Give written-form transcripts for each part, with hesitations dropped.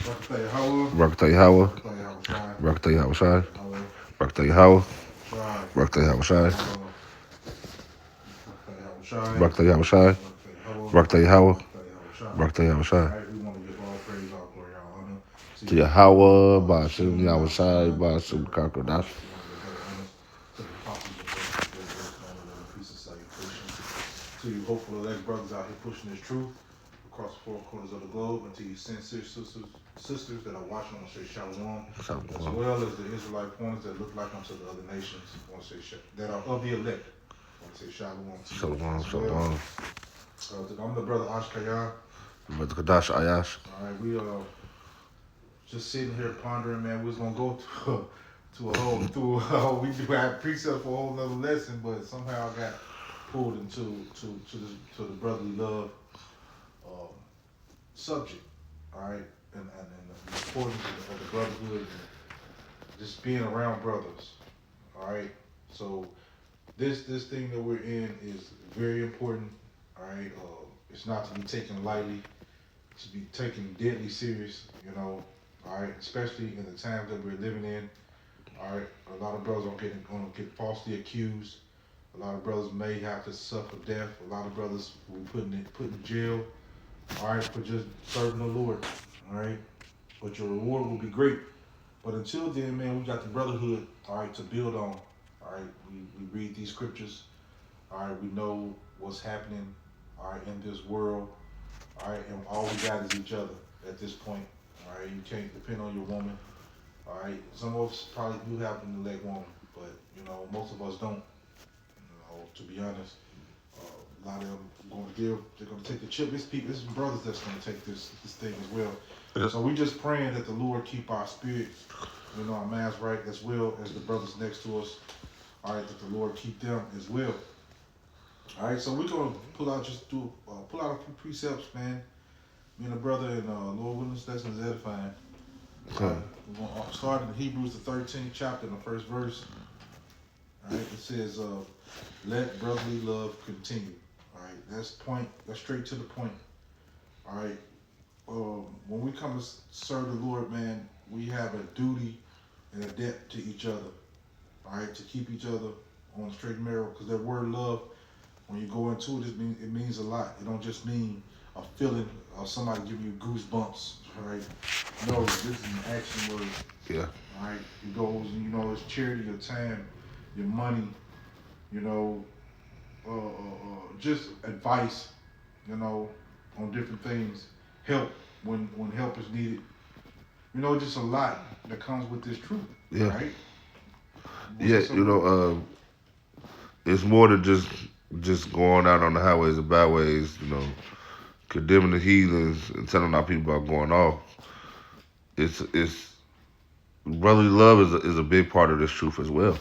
Barakatah Yahweh. Barakatah Yahweh Shai. Barakatah Yahweh. Barakatah Yahweh Shai. Barakatah Yahweh Shai. Barakatah Yahweh. Barakatah Yahweh Shai. We want to give all praise, all glory, all honor To Yahweh, Ba'ashem Yahweh Shai, Ba'ashem Kakodash. to the apostles and brothers known to them in peace and salutation. To you hopeful elect brothers out here pushing this truth across the four corners of the globe, and to you sincere sisters that are watching, I want to say shalom, as well as the Israelite pointers that look like unto the other nations, I want to say that are of the elect. I want to say shalom to you as well. I'm the brother Ashkayan. Brother Kadash Ayash. All right, we just sitting here pondering, man. We was gonna go we do have precepts for a whole nother lesson, but somehow I got pulled into the brotherly love subject. All right, and the importance of the brotherhood and just being around brothers. All right, so this thing that we're in is very important. All right, it's not to be taken lightly, to be taken deadly serious. All right, especially in the times that we're living in. All right, a lot of brothers are gonna get falsely accused. A lot of brothers may have to suffer death. A lot of brothers will be put in jail. All right, for just serving the Lord. All right, but your reward will be great. But until then, man, we got the brotherhood. All right, to build on. All right, we read these scriptures. All right, we know what's happening. All right, in this world. All right, and all we got is each other at this point. All right, you can't depend on your woman. All right, some of us probably do have an elect woman, but most of us don't. To be honest, a lot of them they're going to take the chip. It's brothers that's going to take this thing as well. Yeah. So we just praying that the Lord keep our spirits, our minds right, as well as the brothers next to us. All right, that the Lord keep them as well. All right, so we're going to pull out a few precepts, man. Me and the brother, and Lord willing, lesson is edifying. Okay. We're going to start in Hebrews, the 13th chapter, in the first verse. All right, it says, let brotherly love continue. All right, that's straight to the point. All right, when we come to serve the Lord, man, we have a duty and a debt to each other. All right, to keep each other on the straight and narrow, because that word love, when you go into it, it means a lot. It don't just mean a feeling of somebody giving you goosebumps. All right, no, this is an action word. Yeah. All right, it goes, it's charity, your time, your money, just advice, on different things, help when help is needed. Just a lot that comes with this truth. Yeah. Right? Yeah, it's more than just going out on the highways and byways, condemning the heathens and telling our people about going off. It's brotherly love is a big part of this truth as well.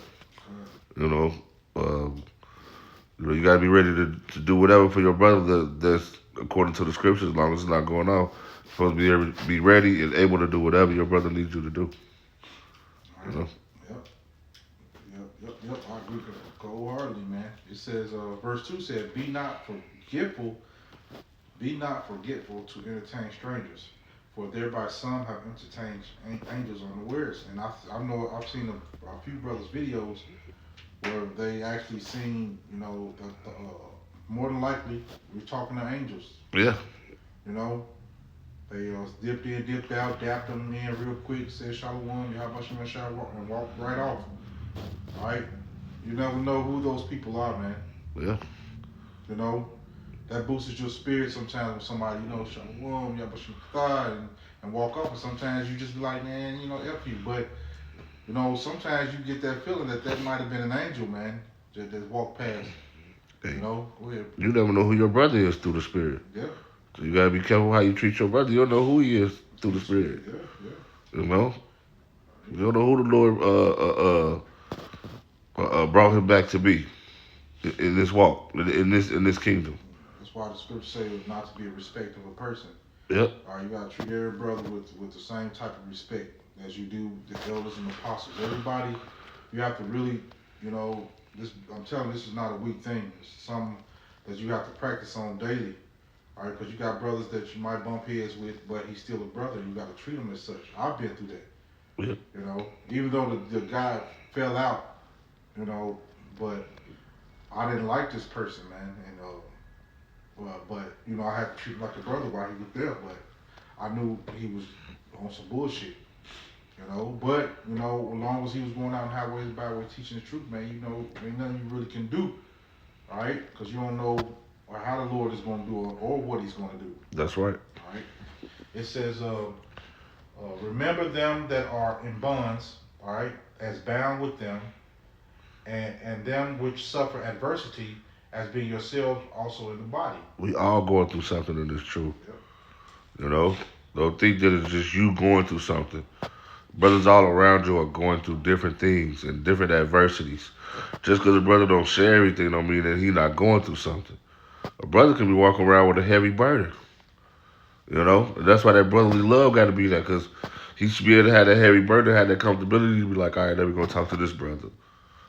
You gotta be ready to do whatever for your brother that's according to the scriptures, as long as it's not going off. You're supposed to be ready and able to do whatever your brother needs you to do. Right. Yep. I agree wholeheartedly, man. It says, verse 2 said, Be not forgetful to entertain strangers, for thereby some have entertained angels unawares. And I know I've seen a few brothers' videos where they actually seen, more than likely we're talking to angels. Yeah. They dipped in, dipped out, dapped them in real quick, said shalom, Yahabashim Shalom, and walked right off. All right? You never know who those people are, man. Yeah. That boosts your spirit sometimes when somebody, shalom, Yahabashim and walk off, and sometimes you just be like, man, F you. But, sometimes you get that feeling that might have been an angel, man, that walked past. Hey, go ahead. You never know who your brother is through the spirit. Yeah. So you gotta be careful how you treat your brother. You don't know who he is through the spirit. Yeah. You don't know who the Lord brought him back to be in this walk, in this kingdom. That's why the scripture says not to be a respect of a person. Yep. All right, you gotta treat every brother with the same type of respect as you do the elders and apostles. Everybody, you have to really, I'm telling you, this is not a weak thing. It's something that you have to practice on daily. All right, because you got brothers that you might bump heads with, but he's still a brother, and you got to treat him as such. I've been through that, Yeah. even though the guy fell out, but I didn't like this person, man, but I had to treat him like a brother while he was there, but I knew he was on some bullshit. But as long as he was going out on highways and byways teaching the truth, man, ain't nothing you really can do, all right? Because you don't know or how the Lord is going to do it or what He's going to do, That's right. all right? It says, remember them that are in bonds, all right, as bound with them, and them which suffer adversity, as being yourselves also in the body. We all going through something in this truth. Yep. You know, don't think that it's just you going through something. Brothers all around you are going through different things and different adversities. Just because a brother don't share everything don't mean that he not going through something. A brother can be walking around with a heavy burden. And that's why that brotherly love got to be there, because he should be able to have that heavy burden, have that comfortability to be like, all right, then we're going to talk to this brother.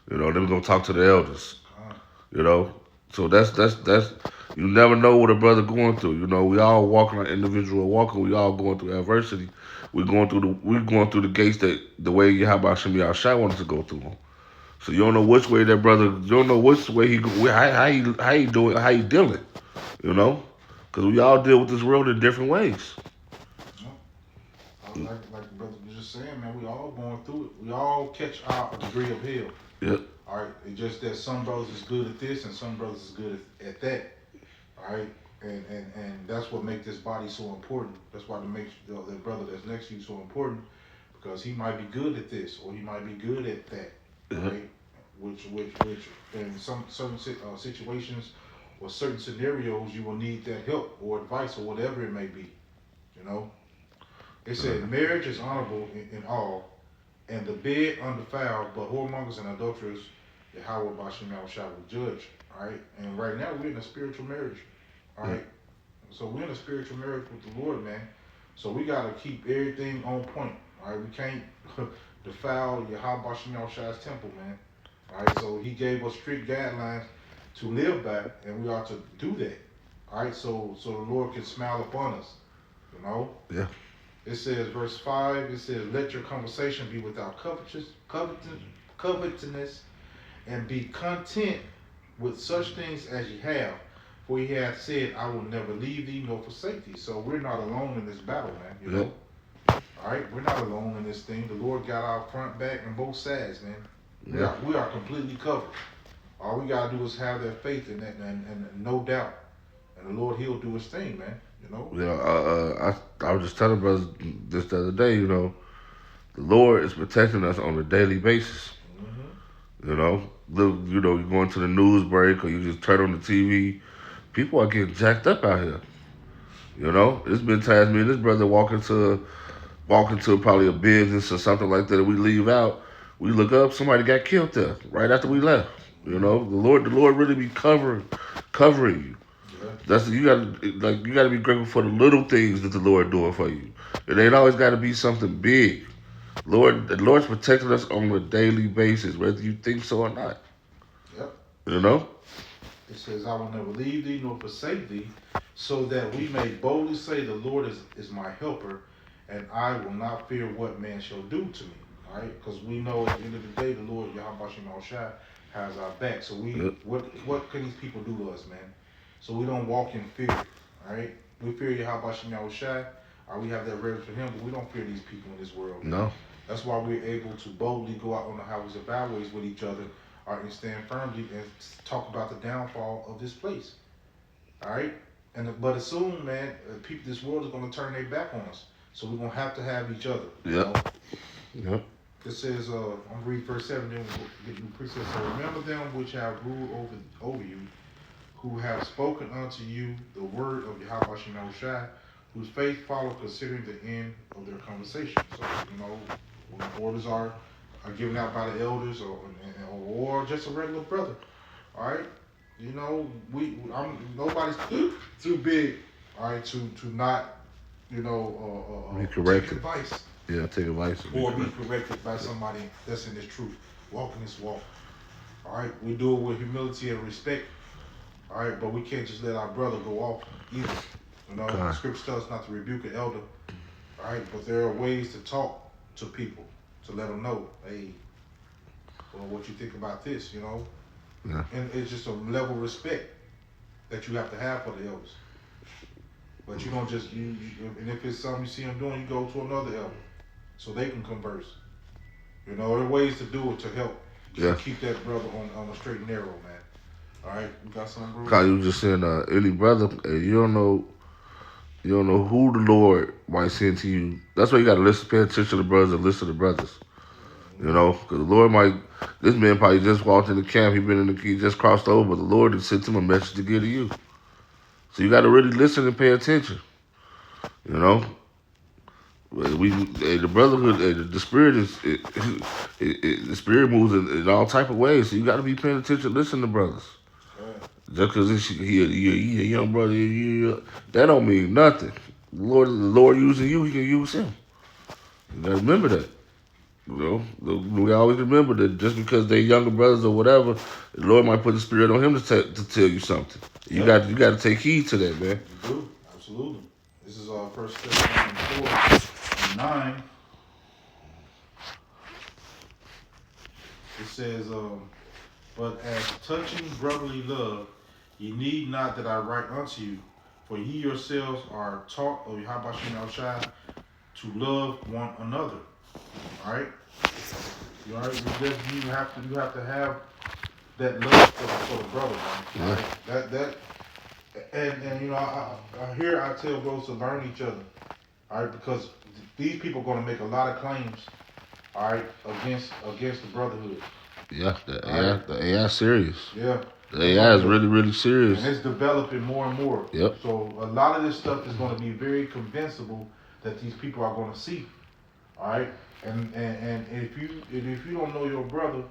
Then we're going to talk to the elders. You know, so that's you never know what a brother going through. We all walking our individual walking. We all going through adversity. We're going through the gates that the way Yahweh Shem Yahshai wanted to go through them. So you don't know which way that brother. You don't know which way he go. How he doing. How he dealing. You know, because we all deal with this world in different ways. Yep. Like the brother was just saying, man, we all going through it. We all catch our degree of hell. Yep. All right. It's just that some brothers is good at this and some brothers is good at that. All right. And that's what makes this body so important. That's why it makes the brother that's next to you so important, because he might be good at this or he might be good at that. Yep. Right. Which in some certain situations or certain scenarios you will need that help or advice or whatever it may be. You know. It said marriage is honorable in all, and the bed undefiled, but whoremongers and adulterers, Yahweh Bashim Yahushua will judge. All right, and right now we're in a spiritual marriage. All right, so we're in a spiritual marriage with the Lord, man. So we gotta keep everything on point. All right, we can't defile Yahweh Bashim Yahushua's temple, man. All right, so He gave us strict guidelines to live by, and we ought to do that. All right, so the Lord can smile upon us. Yeah. It says, verse 5, it says, let your conversation be without covetousness, and be content with such things as ye have. For He hath said, I will never leave thee nor forsake thee. So we're not alone in this battle, man. All right, we're not alone in this thing. The Lord got our front, back, and both sides, man. Yeah. We are completely covered. All we got to do is have that faith in that and no doubt. And the Lord, He'll do His thing, man. I was just telling brothers this the other day. The Lord is protecting us on a daily basis. Look, you going to the news break or you just turn on the TV. People are getting jacked up out here. It's been times me and this brother walking to probably a business or something like that. And we leave out, we look up, somebody got killed there right after we left. The Lord really be covering you. Yeah. That's you gotta be grateful for the little things that the Lord doing for you. It ain't always got to be something big. The Lord's protecting us on a daily basis, whether you think so or not. Yep. It says, I will never leave thee nor forsake thee, so that we may boldly say, the Lord is my helper, and I will not fear what man shall do to me. All right, because we know at the end of the day, the Lord Yahweh Shai has our back. So what can these people do to us, man? So we don't walk in fear. All right, we fear Yahweh Shai, or we have that reverence for Him, but we don't fear these people in this world, man. No. That's why we're able to boldly go out on the highways and byways with each other, and stand firmly and talk about the downfall of this place. All right, but soon, man, people, this world is going to turn their back on us. So we're going to have each other. Yep. It says, I'm going to read verse 7, then we'll get new precepts. So remember them which have ruled over you, who have spoken unto you the word of Yahweh Shai, whose faith follow considering the end of their conversation. So, when orders are given out by the elders or just a regular brother, all right? Nobody's too big, all right, to not, be corrected. take advice. Yeah, take advice. Or be corrected by somebody that's in this truth, walking this walk. All right, we do it with humility and respect. All right, but we can't just let our brother go off either. You know, the God. scripture tells us not to rebuke an elder. All right, but there are ways to talk to people to let them know, hey, well, what you think about this, you know? Yeah. And it's just a level of respect that you have to have for the elders. But you don't just and if it's something you see them doing, you go to another elder so they can converse. You know, there are ways to do it to help to Yeah. keep that brother on a straight and narrow, man. All right, you got something, bro? God, you just saying, any brother, you don't know who the Lord might send to you. That's why you got to listen, pay attention to the brothers and listen to the brothers. You know, because the Lord might, this man probably just walked in the camp. He just crossed over, but the Lord had sent him a message to give to you. So you got to really listen and pay attention. You know, the brotherhood, the spirit the spirit moves in all type of ways. So you got to be paying attention, listen to brothers. Yeah. Just because he a young brother, that don't mean nothing. The Lord using you, he can use him. You got to remember that. You know, we always remember that just because they're younger brothers or whatever, the Lord might put the spirit on him to tell you something. Yep. You got to take heed to that, man. You do, absolutely. This is First Thessalonians 4:9. It says, "But as touching brotherly love, ye need not that I write unto you, for ye yourselves are taught of Yahabashim Shai to love one another." All right, you all right? You have to have that love for the brother, man. All Yeah, right, and you know, here I tell bros to learn each other. All right, because these people are going to make a lot of claims. All right, against the brotherhood. yeah, All right, The AI serious. yeah, The they're AI going is to, really and serious. it's developing more and more. Yep. So a lot of this stuff is going to be very convincible that these people are going to see. All right, and if you don't know your brother,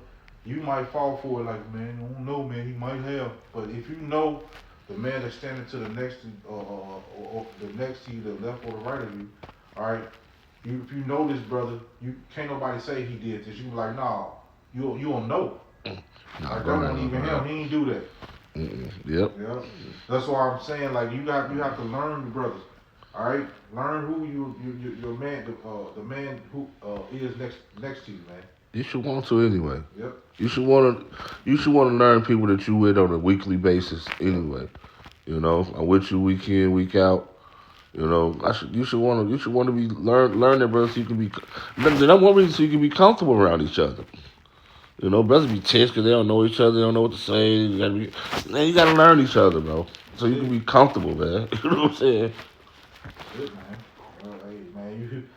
you might fall for it. Like, man, I don't know, man, he might have. But if you know the man that's standing to the next, or the next to you, the left or the right of you, all right. If you know this brother, you can't nobody say he did this. You be like, nah, you don't know. Nah, Like bro, that not wasn't gonna even know him. He ain't do that. that. Yep. Yeah, that's why I'm saying like you have to learn the brothers. All right, learn who your man the man who is next to you, man. You should want to anyway. Yep, You should want to learn people that you with on a weekly basis yep. anyway. You know, I'm with you week in, week out. You know, you should want to be learn that, brother, so you can be. The number one reason so you can be comfortable around each other. You know, brothers be tense because they don't know each other, they don't know what to say. Man, you gotta learn each other, bro, so That's you can it. be comfortable, man. You know what I'm saying? That's it, man. Hey, man,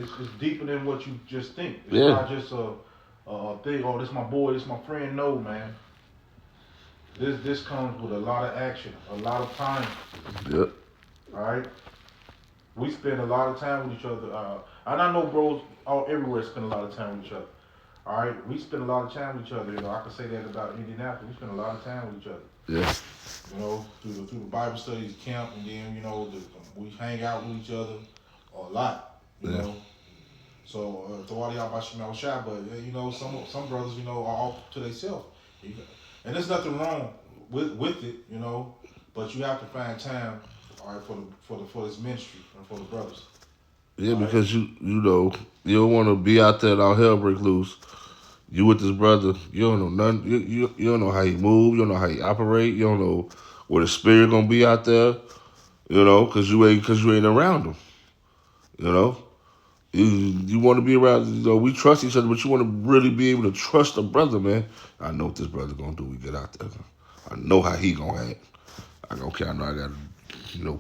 it's deeper than what you just think. It's Yeah. not just a thing. Oh, this my boy, this my friend. No, man. This comes with a lot of action, a lot of time. Yep. All right. We spend a lot of time with each other. And I know bros all everywhere spend a lot of time with each other. All right, we spend a lot of time with each other. You know, I can say that about Indianapolis. We spend a lot of time with each other. Yeah. You know, through the Bible studies camp, and then you know we hang out with each other a lot. You Yeah. know, so to all y'all about Shemal Shai, but you know some brothers you know are off to themselves, and there's nothing wrong with it. You know, but you have to find time. All right, for this ministry and for the brothers. Yeah, All right. because you know you don't want to be out there and all hell break loose. You with this brother, you don't know nothing. You don't know how he move. You don't know how he operate. You don't know where the spirit gonna be out there. You know, because you ain't around him. You know, you want to be around. You know, we trust each other, but you want to really be able to trust a brother, man. I know what this brother gonna do. We get out there. I know how he gonna act. Okay, I know I gotta,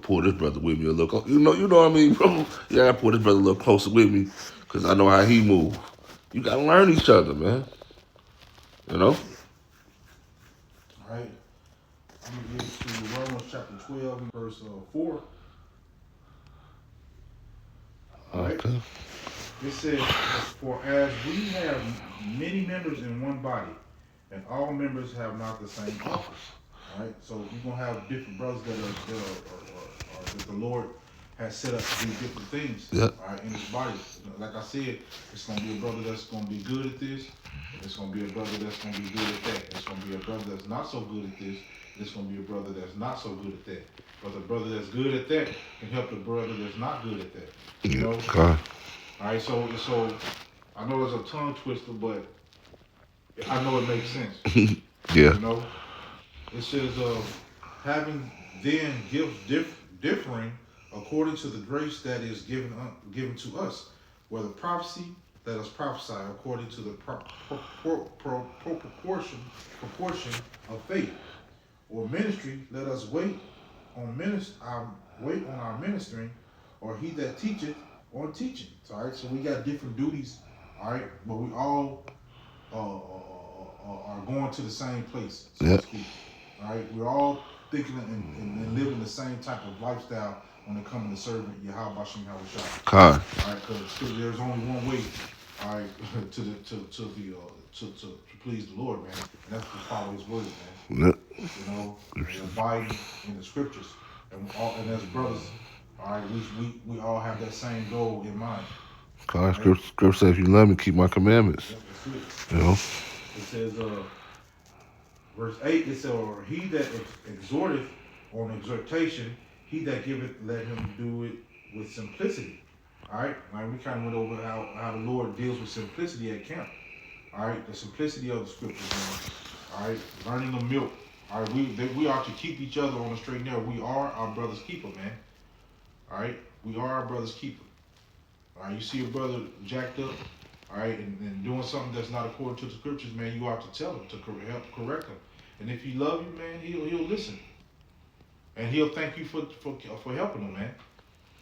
pull this brother with me a little. You know what I mean, bro. Yeah, I gotta pull this brother a little closer with me, cause I know how he move. You gotta learn each other, man. You know. All right. I'm gonna get to Romans chapter 12 and verse 4. All right. Okay. It says, "For as we have many members in one body, and all members have not the same office." All right. So you're gonna have different brothers that the Lord has set up to do different things. Yeah. All right, in His body. Like I said, it's gonna be a brother that's gonna be good at this. And it's gonna be a brother that's gonna be good at that. It's gonna be a brother that's not so good at this. there's gonna be a brother that's not so good at that. But the brother that's good at that can help the brother that's not good at that. You Yeah. know? Okay. All right. So I know it's a tongue twister, but I know it makes sense. Yeah. You know, it says, having then gifts differing according to the grace that is given to us. Whether prophecy, let us prophesy according to the proportion of faith. Or ministry, let us wait on our ministering, or he that teacheth on teaching. All right, so we got different duties. All right, but we all are going to the same place, so Yeah. to speak. All right, we're all thinking and living the same type of lifestyle when it comes to serving Yahweh Shem Shah. Okay. All right, because there's only one way. All right, to please the Lord, man, and that's to follow His word, man. Yeah. You know, and abiding in the scriptures, and as brothers, all right, we all have that same goal in mind. Okay. Right? Scripture says, if you love me, keep my commandments. Yep, that's it. You know? It says, verse 8, it says, or he that exhorteth on exhortation, he that giveth, let him do it with simplicity. All right, like we kind of went over how the Lord deals with simplicity at camp. All right, the simplicity of the scriptures, man. All right, learning the milk. All right, we are to keep each other on the straight and narrow. We are our brother's keeper, man. All right, we are our brother's keeper. All right, you see a brother jacked up, all right, and doing something that's not according to the scriptures, man, you ought to tell him to help correct him. And if he love you, man, he'll listen, and he'll thank you for helping him, man.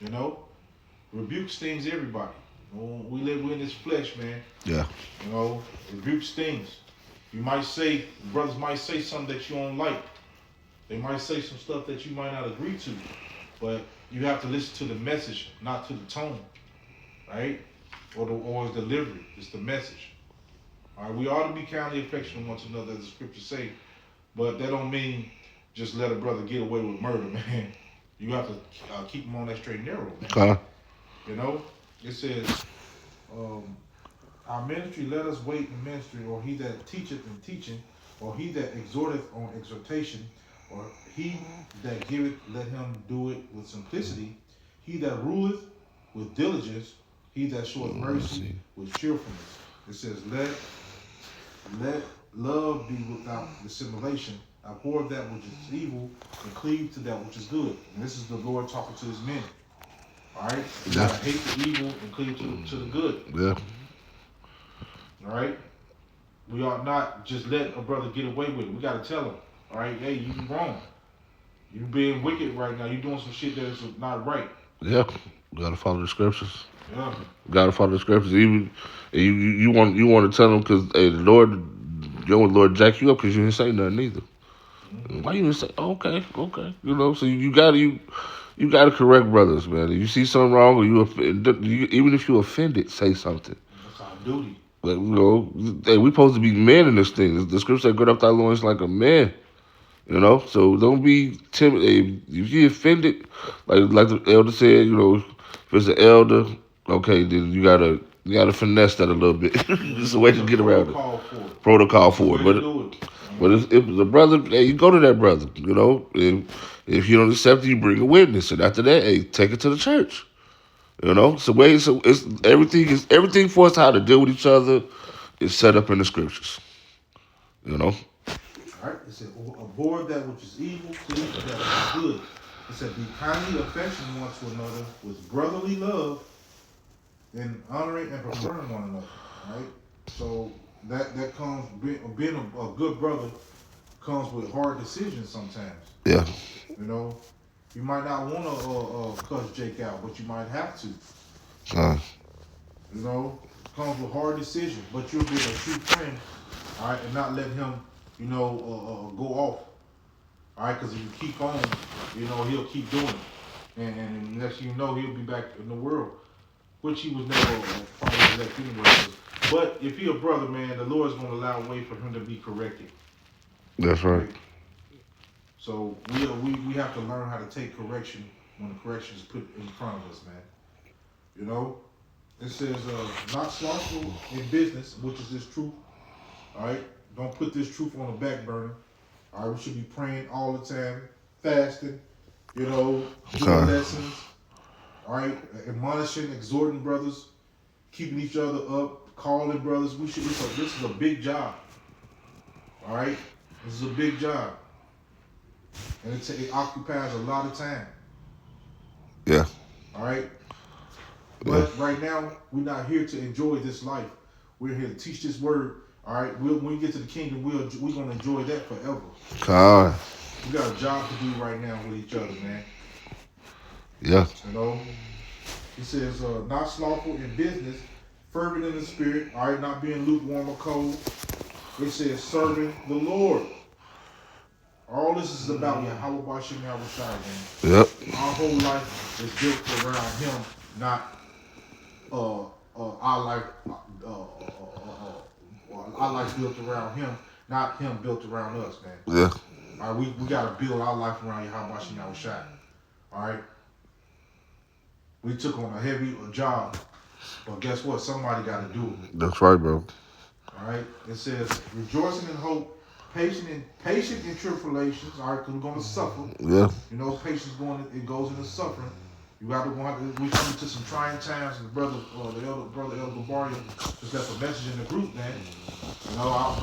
You know, rebuke stings everybody. You know, we're in this flesh, man. Yeah. You know, rebuke stings. You might say, brothers might say something that you don't like. They might say some stuff that you might not agree to, but you have to listen to the message, not to the tone, right? Or his delivery. It's the message. All right, we ought to be kindly affectionate one to another, as the scriptures say, but that don't mean just let a brother get away with murder, man. You have to keep him on that straight and narrow, man. Okay. You know, it says, our ministry, let us wait in ministry, or he that teacheth in teaching, or he that exhorteth on exhortation, or he that giveth, let him do it with simplicity. He that ruleth with diligence, he that showeth mercy with cheerfulness. It says, let love be without dissimulation. Abhor that which is evil, and cleave to that which is good. And this is the Lord talking to his men. All right, you gotta hate the evil and cleave to the good. Yeah. All right, we ought not just let a brother get away with it. We gotta tell him. All right, hey, you wrong. You being wicked right now. You doing some shit that is not right. Yeah. You gotta follow the scriptures. Yeah. You gotta follow the scriptures. Even you want to tell them because hey, the Lord, your Lord jack you up because you didn't say nothing either. Mm-hmm. Why you didn't say okay? You know, so you gotta correct brothers, man. If you see something wrong or even if you offended, say something. That's our duty. Like, you know, hey, we supposed to be men in this thing. The scripture said, "Gird up thy loins like a man." You know, so don't be timid. Hey, if you offended, like the elder said, you know, if it's an elder, okay, then you gotta finesse that a little bit. It's a way to get around it. Protocol for it, but if the brother, hey, you go to that brother. You know, if you don't accept it, you bring a witness, and after that, hey, take it to the church. You know, so it's everything for us how to deal with each other is set up in the scriptures. You know. All right. It said, abhor that which is evil, cleave to that which is good. It said, be kindly affectionate one to another with brotherly love, and honoring and preferring one another. All right. So that comes being a good brother comes with hard decisions sometimes. Yeah. You know, you might not want to cuss Jake out, but you might have to. You know, comes with hard decisions, but you'll be a true friend, all right, and not let him, you know, go off, all right, because if you keep on, you know, he'll keep doing it, and next you know, he'll be back in the world, which he was never probably elect anyway. But if he a brother, man, the Lord's going to allow a way for him to be corrected. That's right. So we have to learn how to take correction when the correction is put in front of us, man. You know, it says not slothful in business, which is this truth. All right, don't put this truth on the back burner. All right, we should be praying all the time, fasting, doing Okay. lessons. All right, admonishing, exhorting brothers, keeping each other up, calling brothers. We should. This is a big job. All right, this is a big job, and it occupies a lot of time. Yeah. All right, Yeah. but right now we're not here to enjoy this life. We're here to teach this word. All right, when we get to the kingdom, we're gonna enjoy that forever. God. We got a job to do right now with each other, man. Yeah. You know, he says, not slothful in business, fervent in the spirit, all right, not being lukewarm or cold. It says, serving the Lord. All this is about Yahweh Bashim Yahushai, man. Yep. Our whole life is built around Him, not our life. Our life built around Him, not Him built around us, man. Yeah. All right, we gotta build our life around Yahweh Bashim Yahushai. All right. We took on a heavy job, but guess what? Somebody got to do it. That's right, bro. All right. It says rejoicing in hope, patient in tribulations. All right, because we're going to suffer. Yeah. Patience it goes into suffering. You got to we come into some trying times, and the elder Gabaria just left a message in the group, man. I've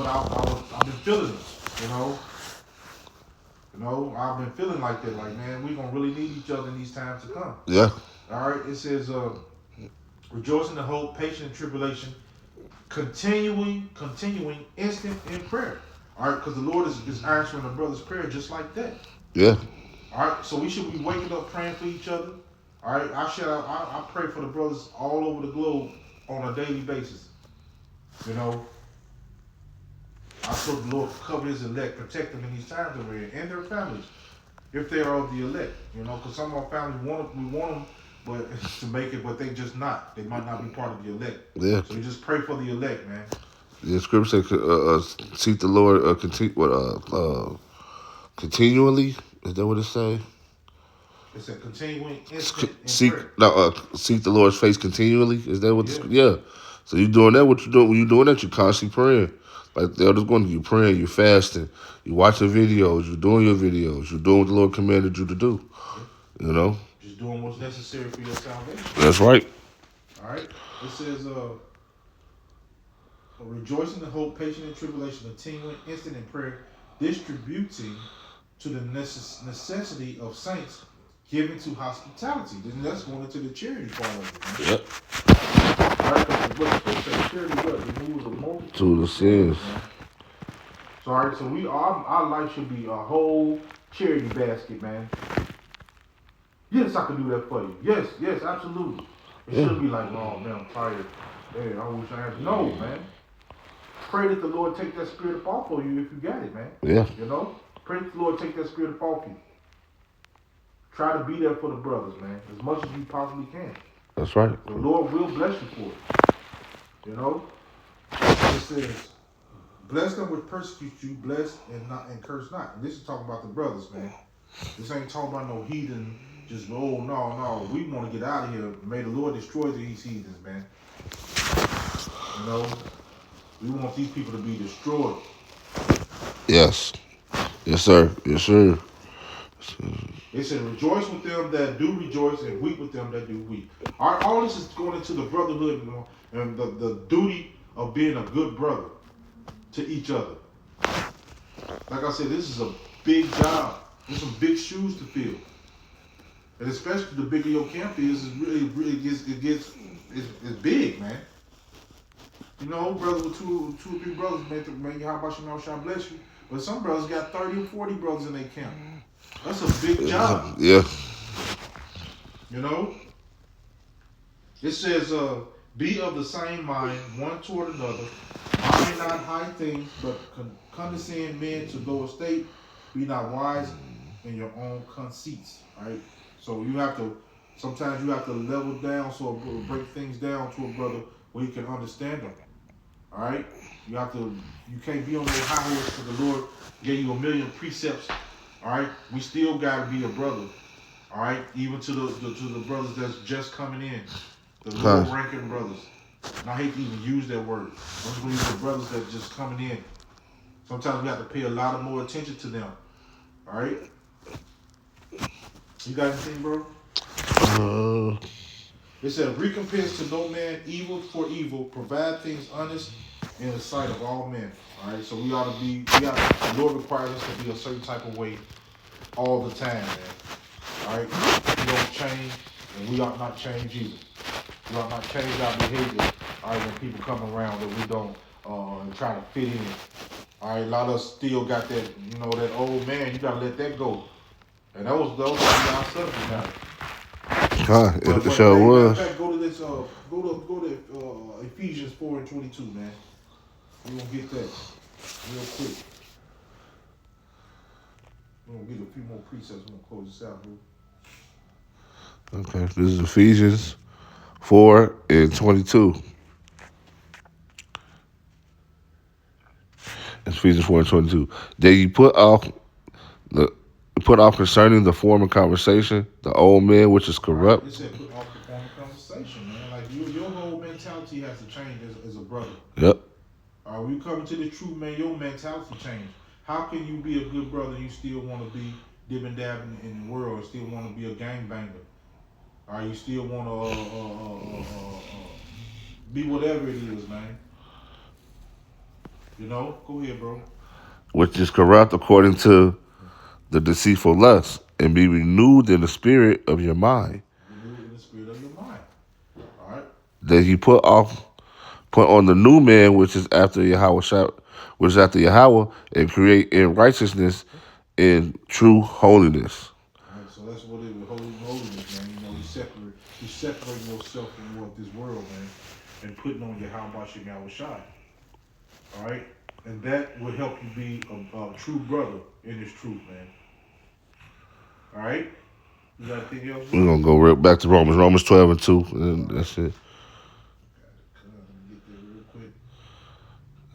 been feeling it. I've been feeling like that. Like, man, we're gonna really need each other in these times to come. Yeah. All right, it says, rejoicing in hope, patient in tribulation, continuing instant in prayer. All right, because the Lord is answering the brother's prayer just like that. Yeah. All right, so we should be waking up praying for each other. All right, I pray for the brothers all over the globe on a daily basis. I pray the Lord cover His elect, protect them in these times that we're in, and their families, if they are of the elect. Because some of our families we want them. But to make it, but they just not. They might not be part of the elect. Yeah. So you just pray for the elect, man. The scripture says, seek the Lord continually. Is that what it say? It said continuing instant in Seek prayer. seek the Lord's face continually. Is that what? Yeah. So you doing that? What you doing? When you doing that, you constantly praying. Like the elders going, you praying, you fasting, you watching videos, you doing your videos, you doing what the Lord commanded you to do. Yeah. Just doing what's necessary for your salvation. That's right. All right. It says, rejoicing in hope, patient in tribulation, continuing instant in prayer, distributing to the necessity of saints, giving to hospitality. Then that's going into the charity part of it. Man. Yep. All right. What the scripture charity removes a multitude of sins. So all right. So our life should be a whole charity basket, man. Yes, I can do that for you. Yes, absolutely. It shouldn't be like, oh man, I'm tired. Hey, I wish I had. No, man. Pray that the Lord take that spirit up off of you if you got it, man. Yeah. Pray that the Lord take that spirit up off you. Try to be there for the brothers, man, as much as you possibly can. That's right. The Lord will bless you for it. It says, bless them which persecute you, bless and curse not. And this is talking about the brothers, man. This ain't talking about no heathen. Just, no, we want to get out of here. May the Lord destroy these heathens, man. We want these people to be destroyed. Yes. Yes, sir. Yes, sir. It said, rejoice with them that do rejoice and weep with them that do weep. All this is going into the brotherhood and the duty of being a good brother to each other. Like I said, this is a big job. There's some big shoes to fill. And especially the bigger your camp is, it's big, man. Brothers with two or three brothers, man, how about you know, shall bless you. But some brothers got 30 or 40 brothers in their camp. That's a big job. Yeah. It says, be of the same mind, one toward another. Mind not high things, but condescend men to low estate. Be not wise in your own conceits. Right? So sometimes you have to level down, so break things down to a brother where you can understand them. All right? You can't be on the high horse because the Lord gave you a million precepts. All right? We still got to be a brother. All right? Even to the brothers that's just coming in. The lower ranking brothers. And I hate to even use that word. I'm just going to use the brothers that's just coming in. Sometimes we have to pay a lot of more attention to them. All right. You got anything, bro? Uh, It said, recompense to no man evil for evil, provide things honest in the sight of all men. All right, so we ought to be, the Lord requires us to be a certain type of way all the time, man. All right, we don't change, and we ought not change either. We ought not change our behavior. All right, when people come around that we don't try to fit in. All right, a lot of us still got that, that old man. You gotta let that go. And those are our subject matter. it But sure hey, matter of was. fact, go to this. Go to Ephesians 4:22, man. We gonna get that real quick. We gonna get a few more precepts. We gonna close this out, bro. Okay, this is Ephesians 4:22. Ephesians 4:22. That you the put off concerning the former conversation, the old man which is All right. corrupt. It said put off the former conversation, man. Like your whole mentality has to change as a brother. Yep. All right. We coming to the truth, man. Your mentality change. How can you be a good brother and you still want to be dipping dabbing in the world and still want to be a gangbanger? All right. You still want to be whatever it is, man. Go ahead, bro. Which is corrupt according to the deceitful lust, and be renewed in the spirit of your mind. Renew in the spirit of your mind. All right. That you put on the new man, which is after Yahweh, which is after Yahweh, and create in righteousness, in true holiness. All right. So that's what it is. Holiness, man. You separating yourself from this world, man, and putting on your how about your shine. All right. And that will help you be a true brother in this truth, man. All right. You got anything else, We're bro? gonna go right back to Romans 12:2, and that's it. Let me get there real quick.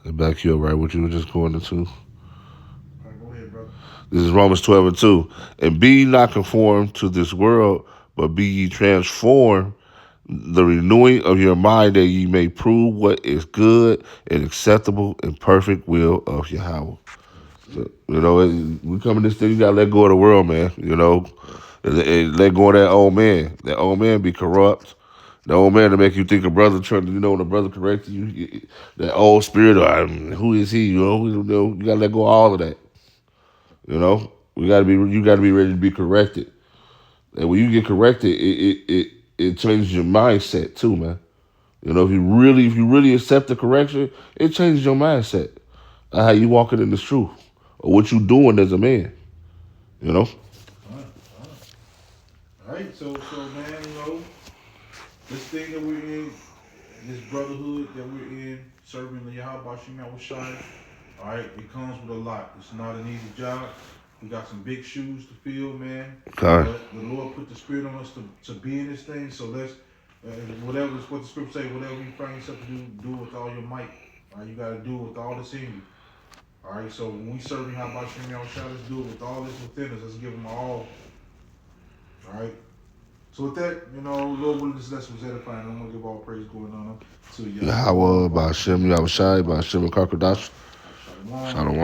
And back you up right what you were just going into. All right, go ahead, brother. This is Romans 12:2. And be ye not conformed to this world, but be ye transformed the renewing of your mind, that ye may prove what is good and acceptable and perfect will of Yahweh. That's So, it. we come in this thing, you gotta let go of the world, man. And let go of that old man. That old man be corrupt. The old man to make you think a brother trying to, when a brother corrects that old spirit, who is he? You gotta let go of all of that. You gotta be ready to be corrected. And when you get corrected, it changes your mindset too, man. If you really accept the correction, it changes your mindset of how you walking in this truth or what you doing as a man. You know. Fine, fine. All right. So, man, this thing that we're in, this brotherhood that we're in, serving the Yahweh Shemel Shai. All right. It comes with a lot. It's not an easy job. We got some big shoes to fill, man. Okay. But the Lord put the Spirit on us to be in this thing. So let's, whatever is what the Scripture say, whatever you find yourself to do with all your might. All right, you got to do it with all that's in you. All right, so when we serving how about Shem Shah, let's do it with all that's within us. Let's give them all. All right. So with that, Lord willing, this lesson was edifying. I'm gonna give all praise going on to Yahweh. Yahweh, Ba'ashem, Yahushai, Ba'ashem, Karkadash, Shalom. Shalom.